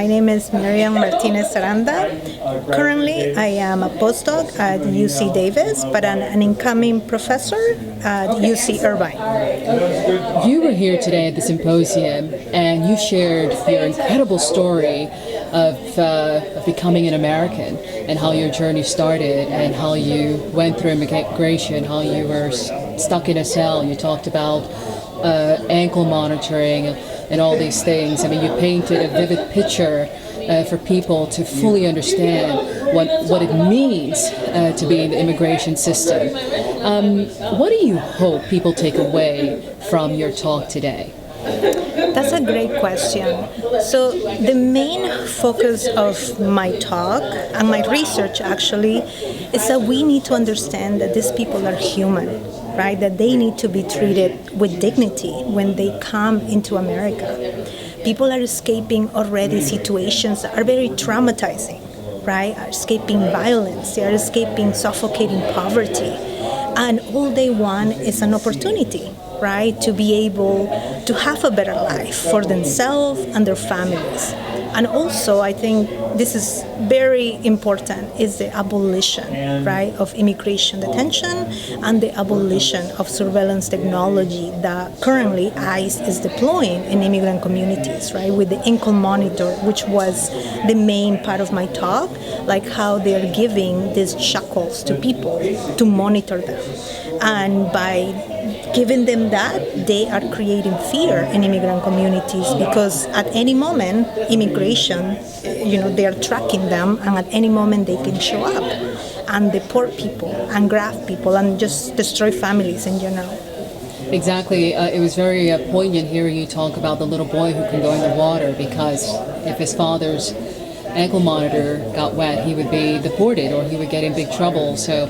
My name is Mirian Martinez Aranda. Currently, I am a postdoc at UC Davis, but an incoming professor at UC Irvine. You were here today at the symposium, and you shared your incredible story of becoming an American and how your journey started and how you went through immigration, how you were stuck in a cell. You talked about ankle monitoring and all these things. I mean, you painted a vivid picture for people to fully understand what it means to be in the immigration system. What do you hope people take away from your talk today? That's a great question. So the main focus of my talk and my research actually is that we need to understand that these people are human, right? That they need to be treated with dignity when they come into America. People are escaping already situations that are very traumatizing, right? Are escaping violence, they are escaping suffocating poverty. And all they want is an opportunity, right, to be able to have a better life for themselves and their families. And also, I think this is very important, is the abolition, right, of immigration detention and the abolition of surveillance technology that currently ICE is deploying in immigrant communities, right, with the ankle monitor, which was the main part of my talk, like how they're giving these shackles to people to monitor them. And by giving them that, they are creating fear in immigrant communities because at any moment, immigration, they are tracking them, and at any moment they can show up and deport people and grab people and just destroy families in general. Exactly. It was very poignant hearing you talk about the little boy who can go in the water because if his father's ankle monitor got wet, he would be deported or he would get in big trouble. So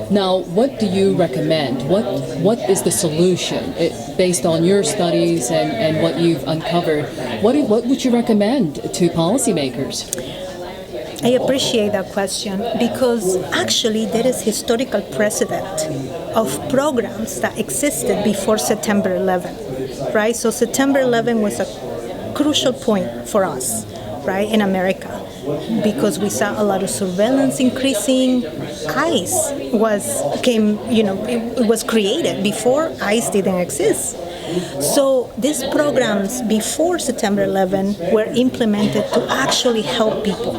now, what do you recommend? What is the solution based on your studies and what you've uncovered? What would you recommend to policymakers? I appreciate that question because actually there is historical precedent of programs that existed before September 11, right? So September 11 was a crucial point for us, right, in America, because we saw a lot of surveillance increasing. ICE it was created before ICE didn't exist. So these programs before September 11 were implemented to actually help people.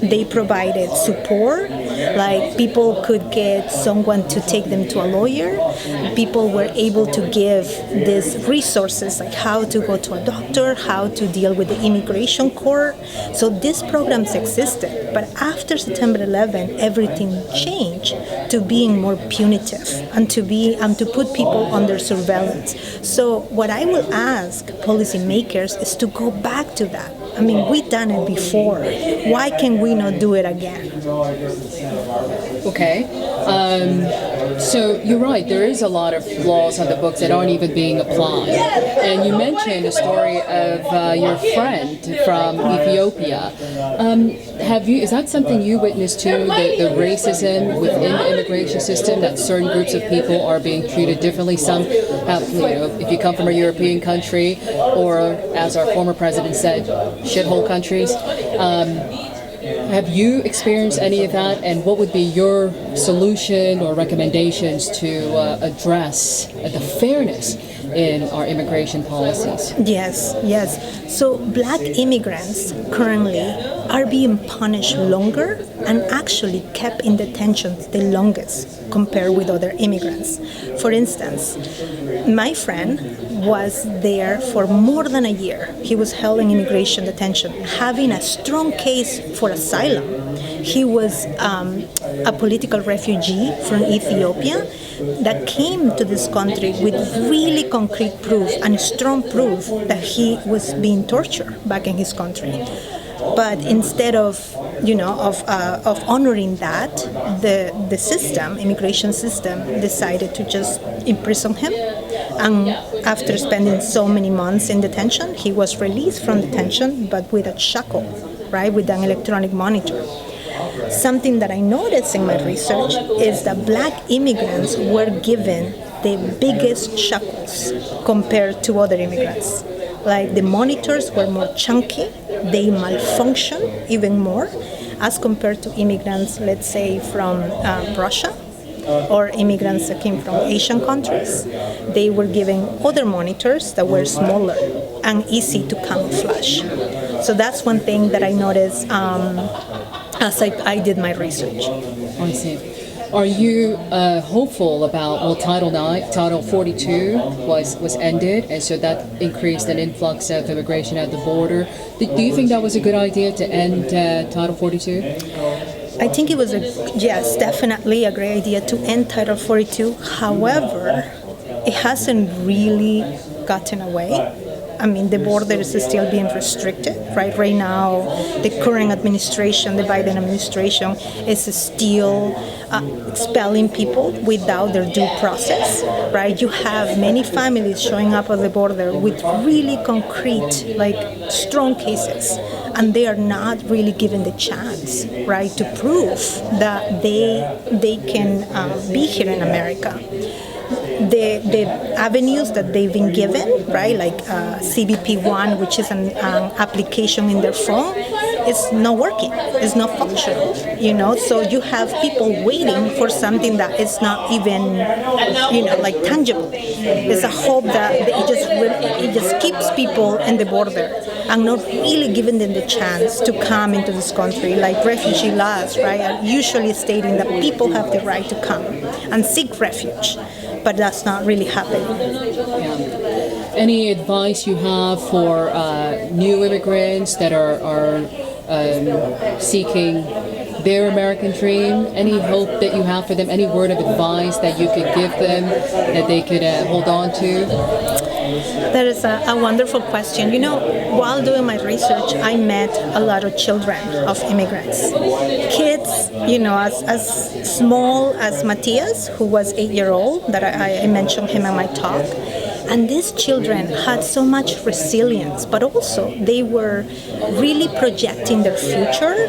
They provided support, like people could get someone to take them to a lawyer. People were able to give these resources, like how to go to a doctor, how to deal with the immigration court. So these programs existed, but after September 11, everything changed to being more punitive and to put people under surveillance. So what I will ask policymakers is to go back to that. I mean, we've done it before. Why can we not do it again? Okay. So you're right, there is a lot of laws on the books that aren't even being applied. And you mentioned a story of your friend from Ethiopia. Is that something you witnessed too, the racism within the immigration system, that certain groups of people are being treated differently? Some have, if you come from a European country, or as our former president said, shithole countries. Have you experienced any of that, and what would be your solution or recommendations to address the fairness in our immigration policies? Yes. So Black immigrants currently are being punished longer and actually kept in detention the longest compared with other immigrants. For instance, my friend was there for more than a year. He was held in immigration detention, having a strong case for asylum. He was a political refugee from Ethiopia that came to this country with really concrete proof and strong proof that he was being tortured back in his country. But instead of honoring that, the immigration system decided to just imprison him. And after spending so many months in detention, he was released from detention, but with a shackle, right, with an electronic monitor. Something that I noticed in my research is that Black immigrants were given the biggest shackles compared to other immigrants. Like the monitors were more chunky, they malfunction even more as compared to immigrants, let's say from Russia or immigrants that came from Asian countries. They were given other monitors that were smaller and easy to camouflage. So that's one thing that I noticed as I did my research. I see. Are you hopeful about, Title 42 was ended, and so that increased an influx of immigration at the border. Do you think that was a good idea to end Title 42? I think it was definitely a great idea to end Title 42. However, it hasn't really gotten away. I mean, the border is still being restricted, right? Right now, the current administration, the Biden administration, is still expelling people without their due process, right? You have many families showing up at the border with really concrete, strong cases, and they are not really given the chance, right, to prove that they can be here in America. The avenues that they've been given, right, like CBP-1, which is an application in their phone, is not working, it's not functional, so you have people waiting for something that is not even, tangible. It's a hope that it just keeps people in the border and not really giving them the chance to come into this country, like refugee laws, right, are usually stating that people have the right to come and seek refuge. But that's not really happening. Yeah. Any advice you have for new immigrants that are seeking their American dream? Any hope that you have for them? Any word of advice that you could give them that they could hold on to? That is a wonderful question. While doing my research, I met a lot of children of immigrants. Kids, as small as Matias, who was 8-year-old, that I mentioned him in my talk. And these children had so much resilience, but also they were really projecting their future,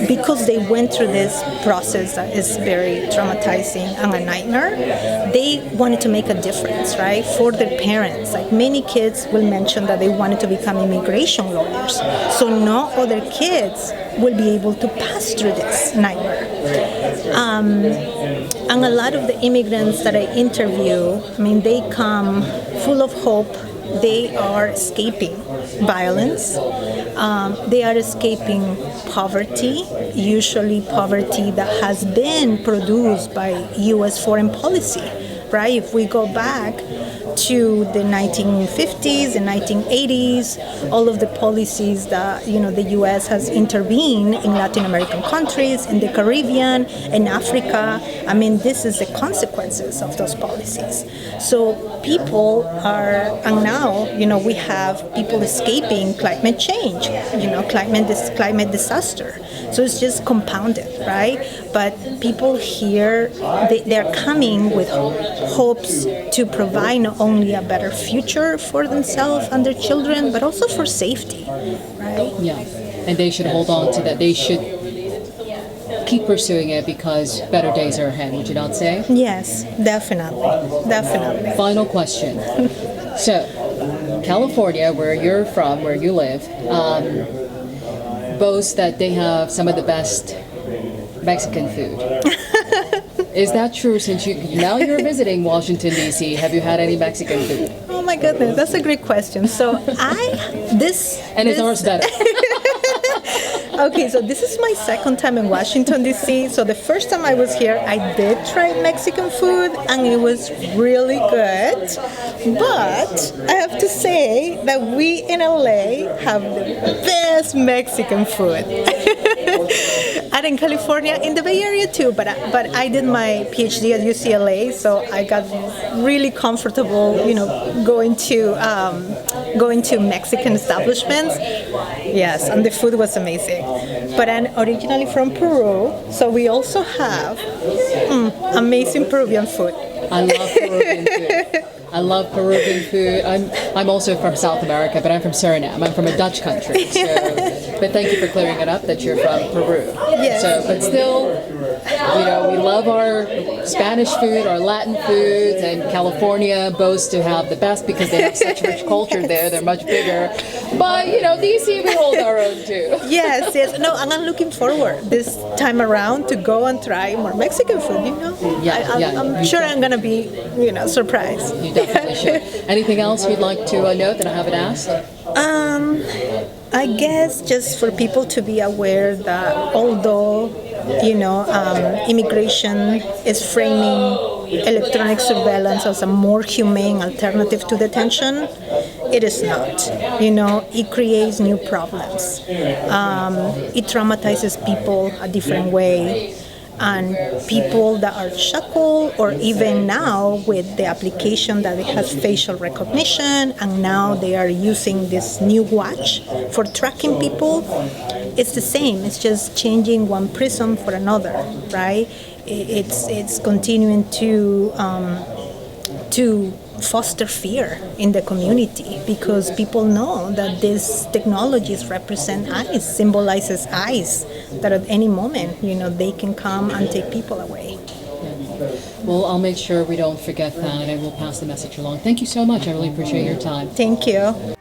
because they went through this process that is very traumatizing and a nightmare. They wanted to make a difference, right, for their parents. Many kids will mention that they wanted to become immigration lawyers, so no other kids will be able to pass through this nightmare. And a lot of the immigrants that I interview, they come full of hope. They are escaping violence. They are escaping poverty, usually poverty that has been produced by U.S. foreign policy, right? If we go back to the 1950s and 1980s, all of the policies that the U.S. has intervened in Latin American countries, in the Caribbean, in Africa. This is the consequences of those policies. So people are, and now we have people escaping climate change, climate disaster. So it's just compounded, right? But people here, they're coming with hopes to provide not only a better future for themselves and their children, but also for safety, right? Yeah, and they should hold on to that. They should keep pursuing it because better days are ahead, would you not say? Yes, definitely. Final question. So, California, where you're from, where you live, boasts that they have some of the best Mexican food. Is that true? Since now you're visiting Washington, D.C., have you had any Mexican food? Oh my goodness, that's a great question. So it's ours better. Okay, so this is my second time in Washington, D.C. So the first time I was here, I did try Mexican food, and it was really good. But I have to say that we in LA have the best Mexican food. And in California, in the Bay Area too, but I did my Ph.D. at UCLA, so I got really comfortable, going to Mexican establishments. Yes, and the food was amazing. But I'm originally from Peru, so we also have amazing Peruvian food. I love Peruvian food. I love Peruvian food. I'm also from South America, but I'm from Suriname. I'm from a Dutch country. So, but thank you for clearing it up that you're from Peru. Yes. So, but still, We love our Spanish food, our Latin foods, and California boasts to have the best because they have such rich culture there. They're much bigger. But, DC, we hold our own too. Yes. No, and I'm looking forward this time around to go and try more Mexican food, I'm sure I'm going to be, surprised. You definitely should. Anything else you'd like to note that I haven't asked? I guess just for people to be aware that although, immigration is framing electronic surveillance as a more humane alternative to detention, it is not. It creates new problems. It traumatizes people a different way. And people that are shackled, or even now with the application that it has facial recognition, and now they are using this new watch for tracking people, it's the same. It's just changing one prism for another, right? It's continuing to foster fear in the community because people know that these technologies represent eyes, symbolizes eyes, that at any moment, they can come and take people away. Well, I'll make sure we don't forget that, and I will pass the message along. Thank you so much. I really appreciate your time. Thank you.